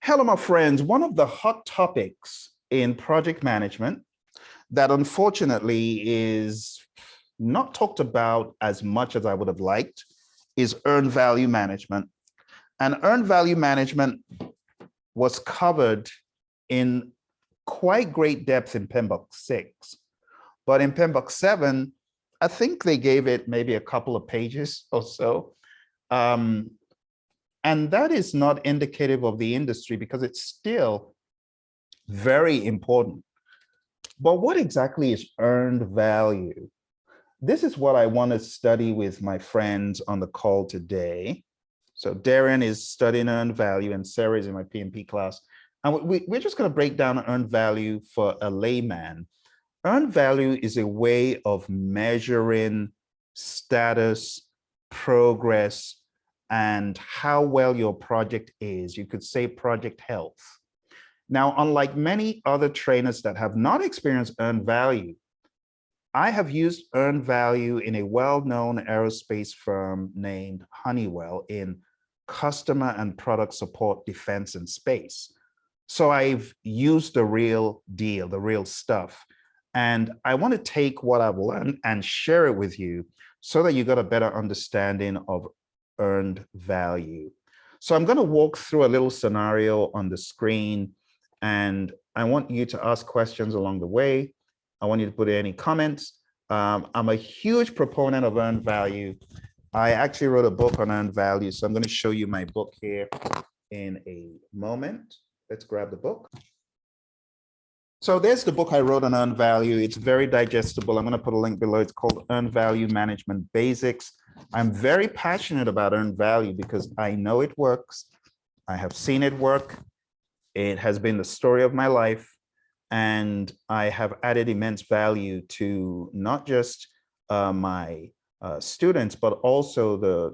Hello, my friends. One of the hot topics in project management that unfortunately is not talked about as much as I would have liked is earned value management. And earned value management was covered in quite great depth in PMBOK 6. But in PMBOK 7, I think they gave it maybe a couple of pages or so. And that is not indicative of the industry because it's still very important. But what exactly is earned value? This is what I want to study with my friends on the call today. So Darren is studying earned value and Sarah is in my PMP class. And we're just going to break down earned value for a layman. Earned value is a way of measuring status, progress, and how well your project is. You could say project health. Now, unlike many other trainers that have not experienced earned value, I have used earned value in a well-known aerospace firm named Honeywell in customer and product support, defense, and space. So I've used the real deal, the real stuff. And I want to take what I've learned and share it with you so that you got a better understanding of earned value. So I'm going to walk through a little scenario on the screen, and I want you to ask questions along the way. I want you to put in any comments. I'm a huge proponent of earned value. I actually wrote a book on earned value, so I'm going to show you my book here in a moment. Let's grab the book. So there's the book I wrote on earned value. It's very digestible. I'm going to put a link below. It's called Earned Value Management Basics. I'm very passionate about earned value because I know it works. I have seen it work. It has been the story of my life. And I have added immense value to not just my students, but also the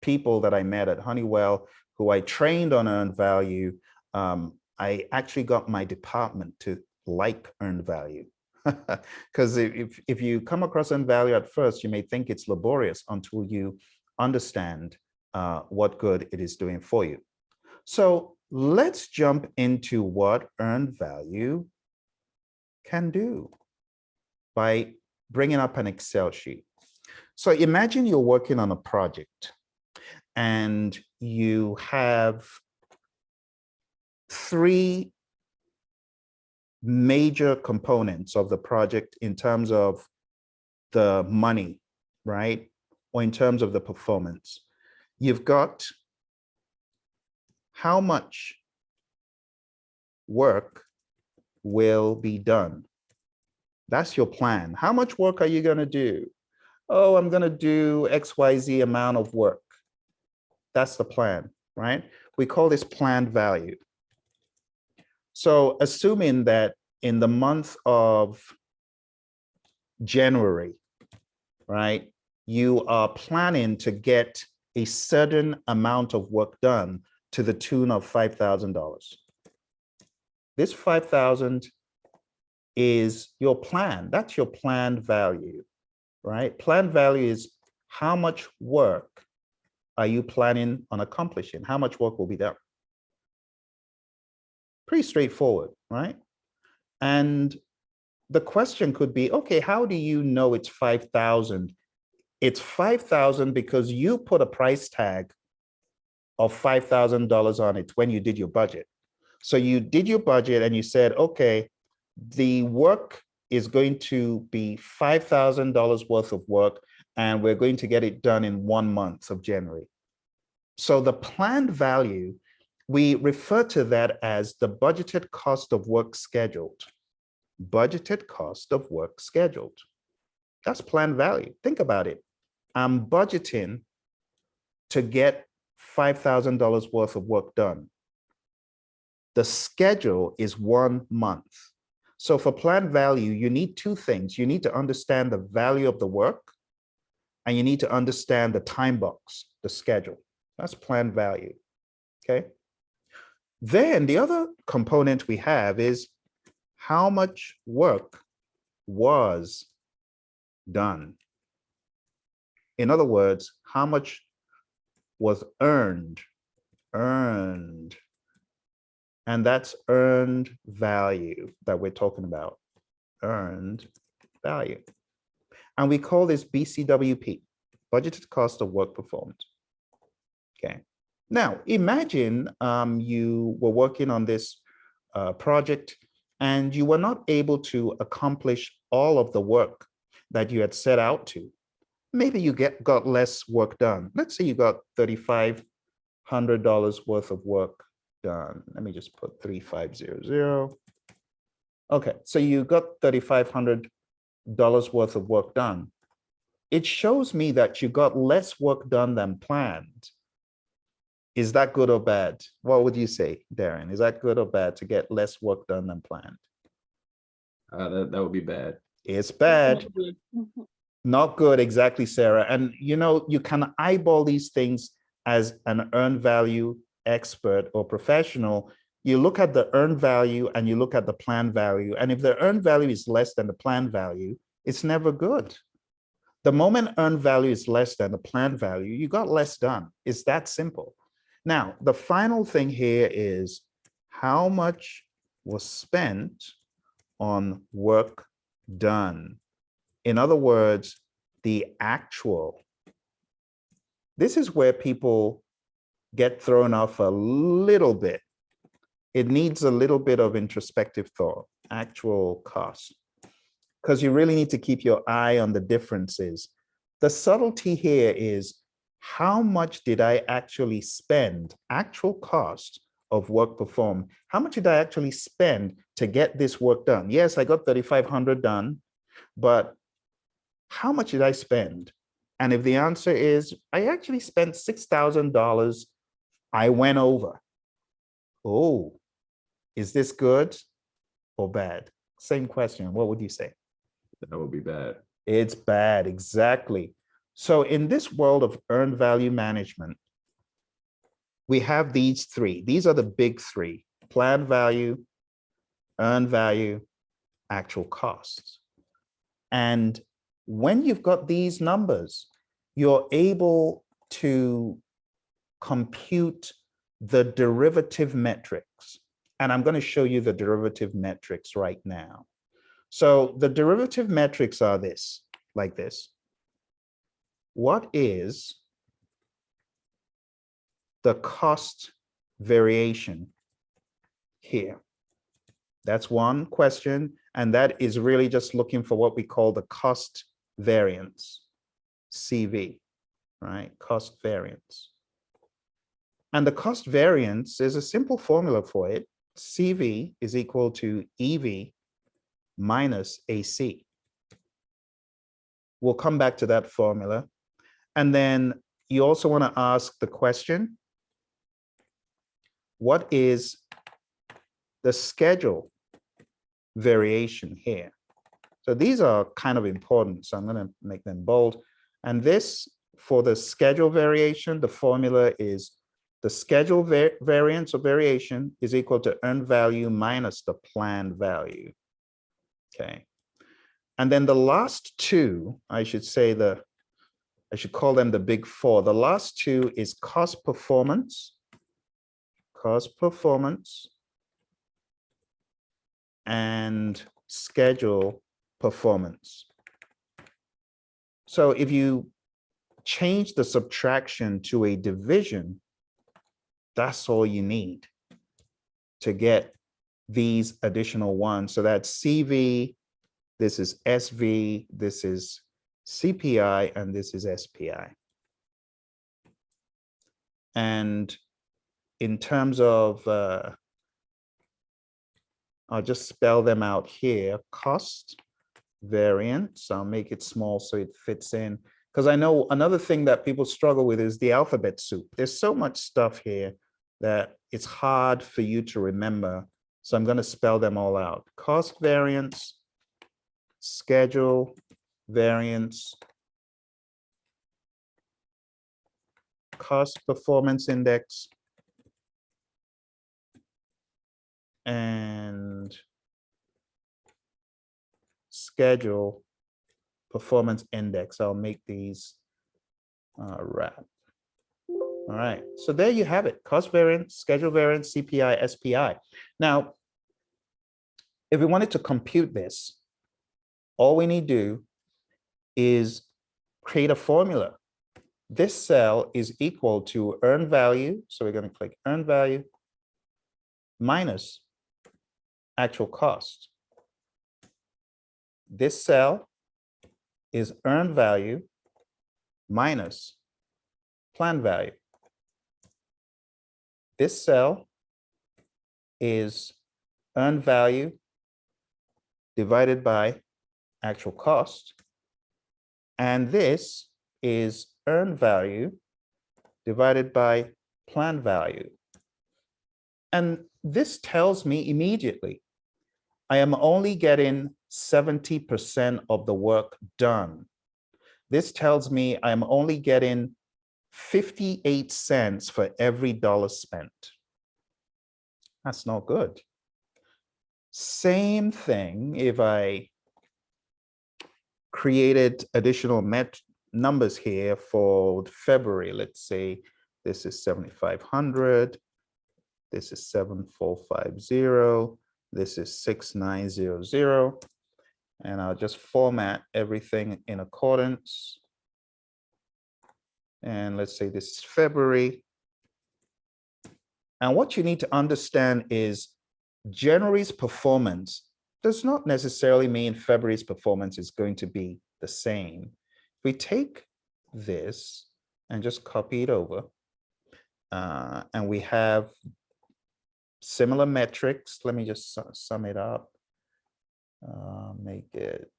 people that I met at Honeywell, who I trained on earned value. I actually got my department to like earned value. Because if you come across earned value at first, you may think it's laborious until you understand what good it is doing for you. So let's jump into what earned value can do by bringing up an Excel sheet. So imagine you're working on a project and you have three major components of the project in terms of the money, right? Or in terms of the performance. You've got how much work will be done. That's your plan. How much work are you going to do? Oh, I'm going to do XYZ amount of work. That's the plan, right? We call this planned value. So assuming that in the month of January, right, you are planning to get a certain amount of work done to the tune of $5,000. This 5,000 is your plan. That's your planned value, right? Planned value is how much work are you planning on accomplishing? How much work will be done? Pretty straightforward, right? And the question could be, okay, how do you know it's 5,000? It's 5,000 because you put a price tag of $5,000 on it when you did your budget. So you did your budget and you said, okay, the work is going to be $5,000 worth of work, and we're going to get it done in 1 month of January. So the planned value, we refer to that as the budgeted cost of work scheduled. Budgeted cost of work scheduled. That's planned value. Think about it. I'm budgeting to get $5,000 worth of work done. The schedule is 1 month. So for planned value, you need two things. You need to understand the value of the work, and you need to understand the time box, the schedule. That's planned value, okay? Then the other component we have is how much work was done. In other words, how much was earned And that's earned value that we're talking about, earned value. And we call this BCWP, budgeted cost of work performed. Okay. Now, imagine you were working on this project and you were not able to accomplish all of the work that you had set out to. Maybe you got less work done. Let's say you got $3,500 worth of work done. Let me just put 3500. Okay, so you got $3,500 worth of work done. It shows me that you got less work done than planned. Is that good or bad? What would you say, Darren? Is that good or bad to get less work done than planned? That would be bad. It's bad. Not good, exactly, Sarah. And you know, you can eyeball these things as an earned value expert or professional. You look at the earned value and you look at the planned value. And if the earned value is less than the planned value, it's never good. The moment earned value is less than the planned value, you got less done. It's that simple. Now, the final thing here is how much was spent on work done. In other words, the actual. This is where people get thrown off a little bit. It needs a little bit of introspective thought, actual cost, because you really need to keep your eye on the differences. The subtlety here is how much did I actually spend, actual cost of work performed? How much did I actually spend to get this work done? Yes, I got 3,500 done, but how much did I spend? And if the answer is, I actually spent $6,000, I went over. Oh, is this good or bad? Same question. What would you say? That would be bad. It's bad, exactly. So in this world of earned value management, we have these three. These are the big three: planned value, earned value, actual costs. And when you've got these numbers, you're able to compute the derivative metrics. And I'm going to show you the derivative metrics right now. So the derivative metrics are this, like this. What is the cost variation here? That's one question. And that is really just looking for what we call the cost variance, CV, right? Cost variance. And the cost variance is a simple formula for it. CV is equal to EV minus AC. We'll come back to that formula. And then you also want to ask the question, what is the schedule variation here? So these are kind of important, so I'm going to make them bold. And this, for the schedule variation, the formula is the schedule variance or variation is equal to earned value minus the planned value. Okay. And then the last two, I should say I should call them the big four. The last two is cost performance, and schedule performance. So if you change the subtraction to a division, that's all you need to get these additional ones. So that's CV, this is SV, this is CPI, and this is SPI. And in terms of, I'll just spell them out here, cost variance. I'll make it small so it fits in. Because I know another thing that people struggle with is the alphabet soup. There's so much stuff here that it's hard for you to remember. So I'm going to spell them all out. Cost variance, schedule variance, cost performance index, and schedule performance index. I'll make these wrap. All right, so there you have it, cost variance, schedule variance, CPI, SPI. Now, if we wanted to compute this, all we need to do is create a formula. This cell is equal to earned value. So we're going to click earned value minus actual cost. This cell is earned value minus planned value. This cell is earned value divided by actual cost. And this is earned value divided by planned value. And this tells me immediately, I am only getting 70% of the work done. This tells me I'm only getting 58 cents for every dollar spent. That's not good. Same thing if I created additional numbers here for February. Let's say this is 7,500. This is 7,450. This is 6,900. And I'll just format everything in accordance. And let's say this is February. And what you need to understand is January's performance does not necessarily mean February's performance is going to be the same. If we take this and just copy it over, and we have similar metrics. Let me just sum it up. Make it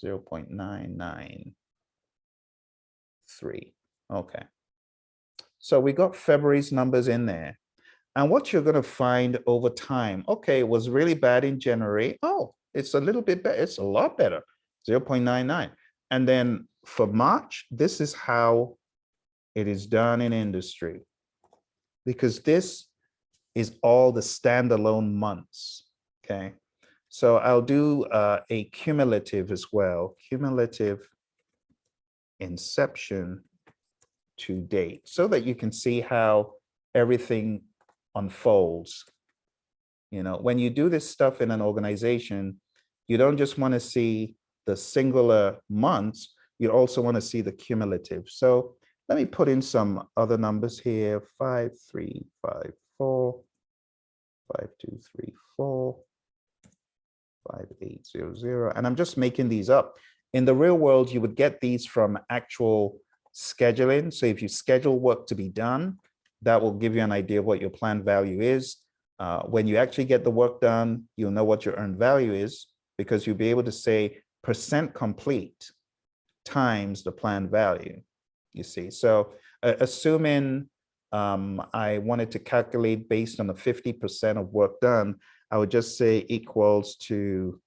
0.993. Okay. So we got February's numbers in there. And what you're going to find over time, okay, it was really bad in January. Oh, it's a little bit better. It's a lot better, 0.99. And then for March, this is how it is done in industry, because this is all the standalone months, okay? So I'll do a cumulative as well, cumulative inception to date, so that you can see how everything unfolds. You know, when you do this stuff in an organization, you don't just want to see the singular months, you also want to see the cumulative. So let me put in some other numbers here, 5354, 5234, 5800, and I'm just making these up. In the real world, you would get these from actual scheduling. So if you schedule work to be done, that will give you an idea of what your planned value is. When you actually get the work done, you'll know what your earned value is, because you'll be able to say percent complete times the planned value, you see. So assuming I wanted to calculate based on the 50% of work done, I would just say equals to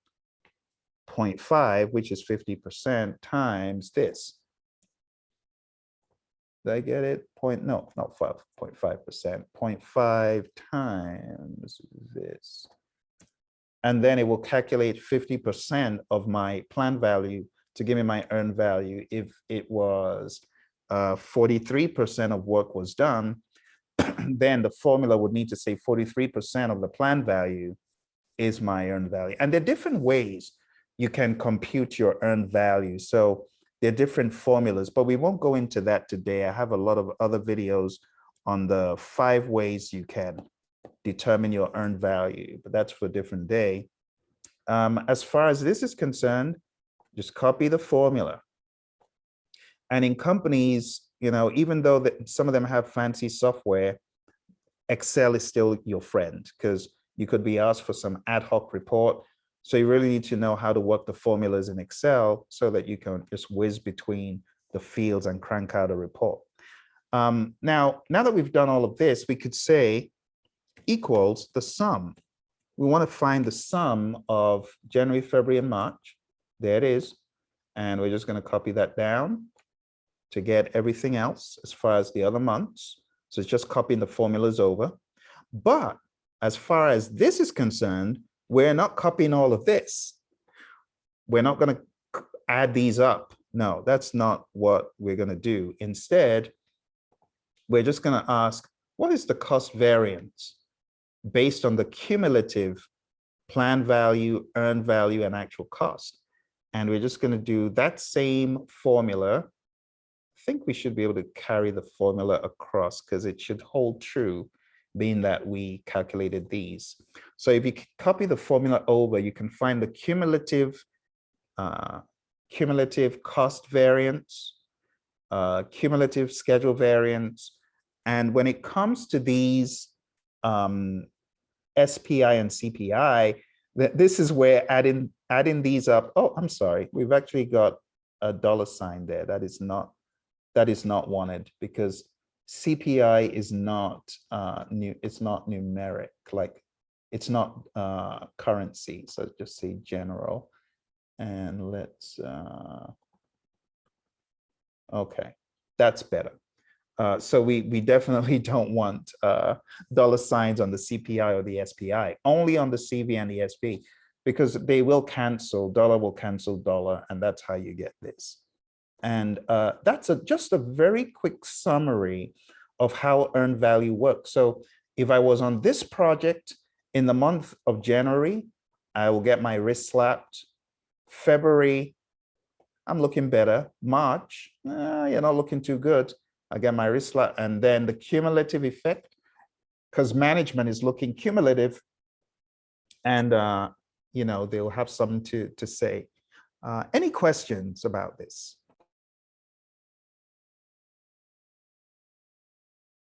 0.5, which is 50% times this. Did I get it? No, not 5.5%, 0.5 times this. And then it will calculate 50% of my planned value to give me my earned value. If it was 43% of work was done, then the formula would need to say 43% of the planned value is my earned value. And there are different ways you can compute your earned value. So there are different formulas, but we won't go into that today. I have a lot of other videos on the 5 ways you can determine your earned value, but that's for a different day. As far as this is concerned, just copy the formula. And in companies, you know, even though some of them have fancy software, Excel is still your friend, because you could be asked for some ad hoc report. So you really need to know how to work the formulas in Excel so that you can just whiz between the fields and crank out a report. Now that we've done all of this, we could say equals the sum. We want to find the sum of January, February, and March. There it is. And we're just going to copy that down to get everything else as far as the other months. So it's just copying the formulas over. But as far as this is concerned, we're not copying all of this. We're not going to add these up No, that's not what we're going to do. Instead, we're just going to ask, what is the cost variance based on the cumulative planned value, earned value, and actual cost? And we're just going to do that same formula. I think we should be able to carry the formula across because it should hold true, being that we calculated these. So if you copy the formula over, you can find the cumulative cost variance, cumulative schedule variance. And when it comes to these SPI and CPI, this is where adding these up. Oh, I'm sorry. We've actually got a $ there. That is not wanted because CPI is not it's not numeric, like it's not currency. So just say general, and let's okay, that's better. So we definitely don't want $ on the CPI or the SPI, only on the CV and the SP, because they will cancel, dollar will cancel dollar, and that's how you get this. And that's just a very quick summary of how earned value works. So if I was on this project in the month of January, I will get my wrist slapped. February, I'm looking better. March, you're not looking too good. I get my wrist slap. And then the cumulative effect, because management is looking cumulative, and you know, they'll have something to say. Any questions about this?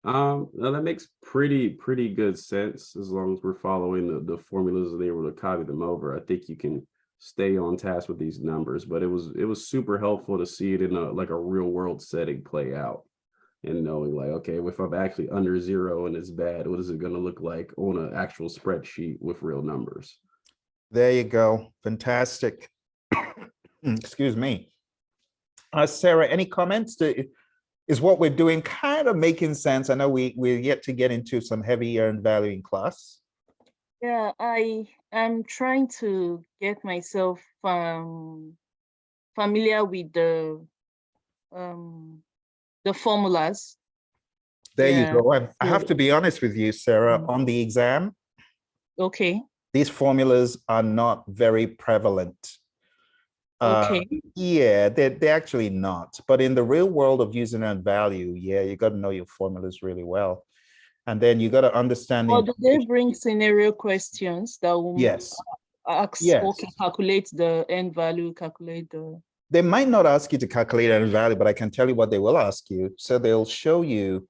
No, that makes pretty good sense as long as we're following the formulas and able to copy them over. I think you can stay on task with these numbers, but it was super helpful to see it in a real world setting play out, and knowing like, okay, if I'm actually under zero and it's bad, what is it going to look like on an actual spreadsheet with real numbers? There you go. Fantastic. Excuse me. Sarah, any comments? Is what we're doing kind of making sense? I know we're yet to get into some heavy earned value in class. Yeah, I am trying to get myself familiar with the formulas. There you Yeah. go. And I have to be honest with you, Sarah, on the exam, Okay. these formulas are not very prevalent. Okay. Yeah, they're actually not. But in the real world of using earned value, yeah, you got to know your formulas really well. And then you got to understand. Or do they bring scenario questions that will ask, okay, calculate the end value, calculate the... They might not ask you to calculate earned value, but I can tell you what they will ask you. So they'll show you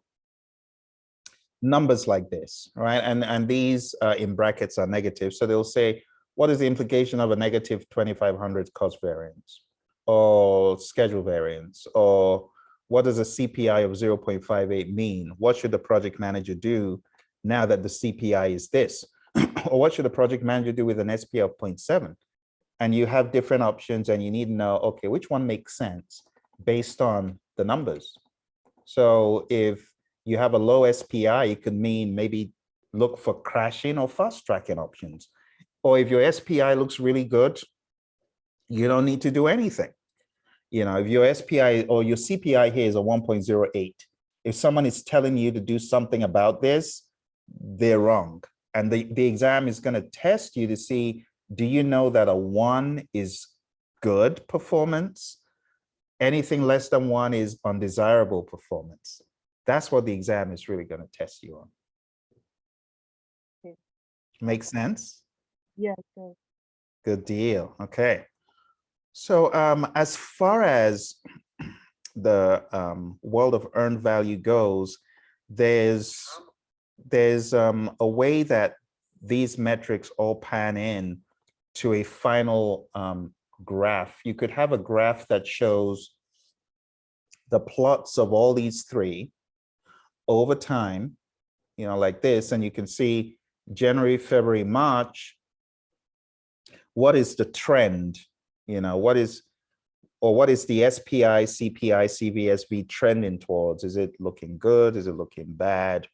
numbers like this, right? And these in brackets are negative. So they'll say, what is the implication of a negative 2500 cost variance or schedule variance? Or what does a CPI of 0.58 mean? What should the project manager do now that the CPI is this? Or what should the project manager do with an SPI of 0.7? And you have different options and you need to know, okay, which one makes sense based on the numbers. So if you have a low SPI, it could mean maybe look for crashing or fast tracking options. Or if your SPI looks really good, you don't need to do anything. You know, if your SPI or your CPI here is a 1.08, if someone is telling you to do something about this, they're wrong. And the exam is going to test you to see, do you know that a 1 is good performance? Anything less than 1 is undesirable performance. That's what the exam is really going to test you on. Okay. Make sense? Yeah. Okay. Good deal. Okay. So as far as the world of earned value goes, there's a way that these metrics all pan in to a final graph. You could have a graph that shows the plots of all these three over time, you know, like this, and you can see January, February, March. What is the trend? You know, what is the SPI, CPI, CVSB trending towards? Is it looking good? Is it looking bad,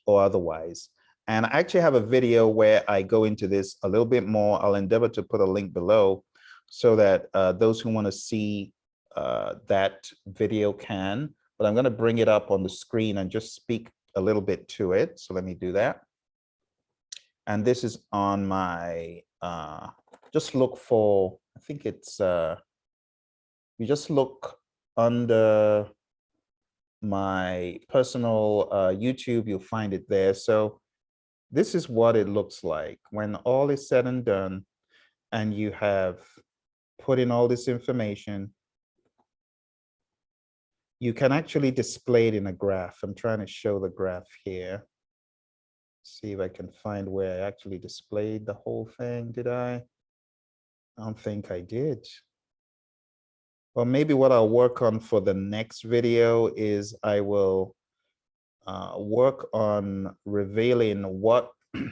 or otherwise? And I actually have a video where I go into this a little bit more. I'll endeavor to put a link below so that those who want to see that video can, but I'm going to bring it up on the screen and just speak a little bit to it. So let me do that. And this is on my, just look for, I think it's, you just look under my personal YouTube, you'll find it there. So this is what it looks like when all is said and done, and you have put in all this information. You can actually display it in a graph. I'm trying to show the graph here. See if I can find where I actually displayed the whole thing. Did I? I don't think I did. Well, maybe what I'll work on for the next video is I will work on revealing what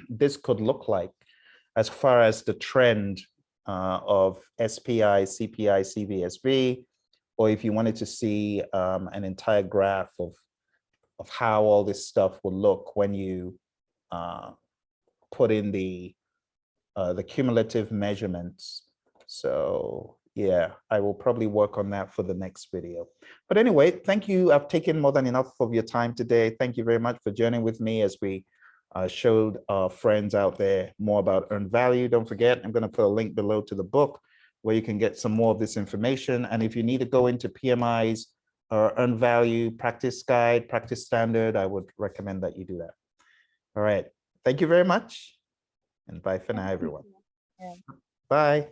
this could look like as far as the trend of SPI, CPI, CVSV, or if you wanted to see an entire graph of how all this stuff will look when you put in the cumulative measurements. So yeah, I will probably work on that for the next video. But anyway, thank you. I've taken more than enough of your time today. Thank you very much for journeying with me as we showed our friends out there more about earned value. Don't forget, I'm going to put a link below to the book where you can get some more of this information. And if you need to go into PMI's earned value practice guide, practice standard, I would recommend that you do that. All right. Thank you very much. And bye for now, everyone. Yeah. Bye.